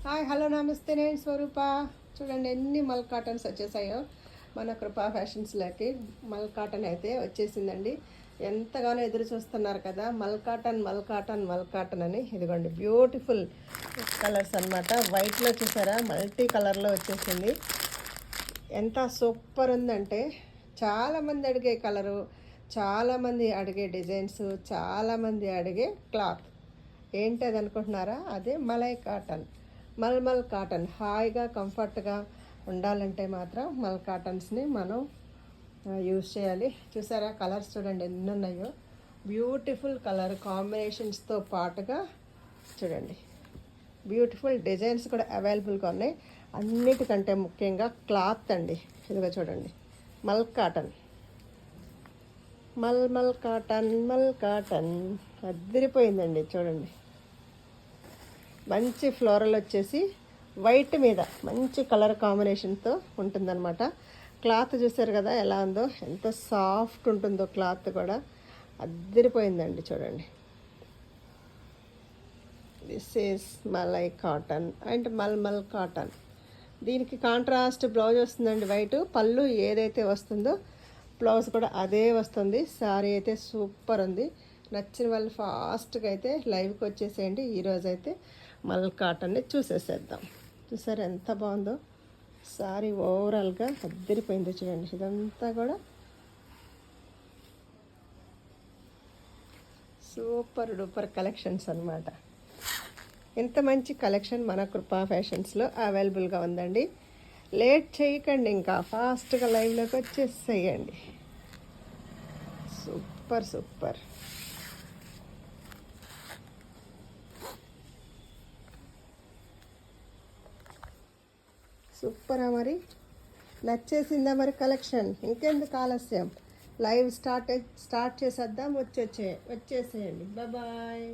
Hi hello నమస్తే, నేను స్వరూప. చూడండి ఎన్ని మల్ కాటన్స్ వచ్చేసాయో మన కృపా ఫ్యాషన్స్లోకి. మల్ కాటన్ అయితే వచ్చేసిందండి. ఎంతగానో ఎదురు చూస్తున్నారు కదా, మల్ కాటన్ మల్ కాటన్ మల్ కాటన్ అని. ఇదిగోండి బ్యూటిఫుల్ కలర్స్ అనమాట. వైట్లో చూసారా, మల్టీ కలర్లో వచ్చేసింది. ఎంత సూపర్ ఉందంటే, చాలామంది అడిగే కలరు, చాలామంది అడిగే డిజైన్స్, చాలామంది అడిగే క్లాత్. ఏంటి అది అనుకుంటున్నారా? అదే మలై కాటన్, మల్మల్ కాటన్. హాయిగా కంఫర్ట్గా ఉండాలంటే మాత్రం మల్ కాటన్స్ని మనం యూజ్ చేయాలి. చూసారా కలర్స్ చూడండి ఎన్ని ఉన్నాయో. బ్యూటిఫుల్ కలర్ కాంబినేషన్స్తో పాటుగా చూడండి బ్యూటిఫుల్ డిజైన్స్ కూడా అవైలబుల్గా ఉన్నాయి. అన్నిటికంటే ముఖ్యంగా క్లాత్ అండి. ఇదిగో చూడండి, మల్ కాటన్, మల్ కాటన్, మల్ కాటన్ అదిరిపోయిందండి. చూడండి మంచి ఫ్లోరల్ వచ్చేసి వైట్ మీద మంచి కలర్ కాంబినేషన్తో ఉంటుందన్నమాట. క్లాత్ చూసారు కదా ఎలా ఉందో, ఎంత సాఫ్ట్ ఉంటుందో క్లాత్ కూడా. అదిరిపోయిందండి చూడండి. This is malai cotton and mulmul cotton. దీనికి కాంట్రాస్ట్ బ్లౌజ్ వస్తుందండి వైట్. పళ్ళు ఏదైతే వస్తుందో బ్లౌజ్ కూడా అదే వస్తుంది. శారీ అయితే సూపర్ ఉంది. నచ్చిన వాళ్ళు ఫాస్ట్గా అయితే లైవ్కి వచ్చేసేయండి. ఈరోజు అయితే మల్ కాటన్ని చూసేసేద్దాం. చూసారు ఎంత బాగుందో శారీ. ఓవరాల్గా అద్దరిపోయింది చూడండి. ఇదంతా కూడా సూపర్ డూపర్ కలెక్షన్స్ అనమాట. ఇంత మంచి కలెక్షన్ మన కృపా ఫ్యాషన్స్లో అవైలబుల్గా ఉందండి. లేట్ చేయకండి, ఇంకా ఫాస్ట్గా లైవ్లోకి వచ్చేసేయండి. Super super. సూపరా మరి? నచ్చేసిందా మరి కలెక్షన్? ఇంకెందుకు ఆలస్యం, లైవ్ స్టార్ట్ చేసేద్దాం. వచ్చేసేయండి. బాయ్.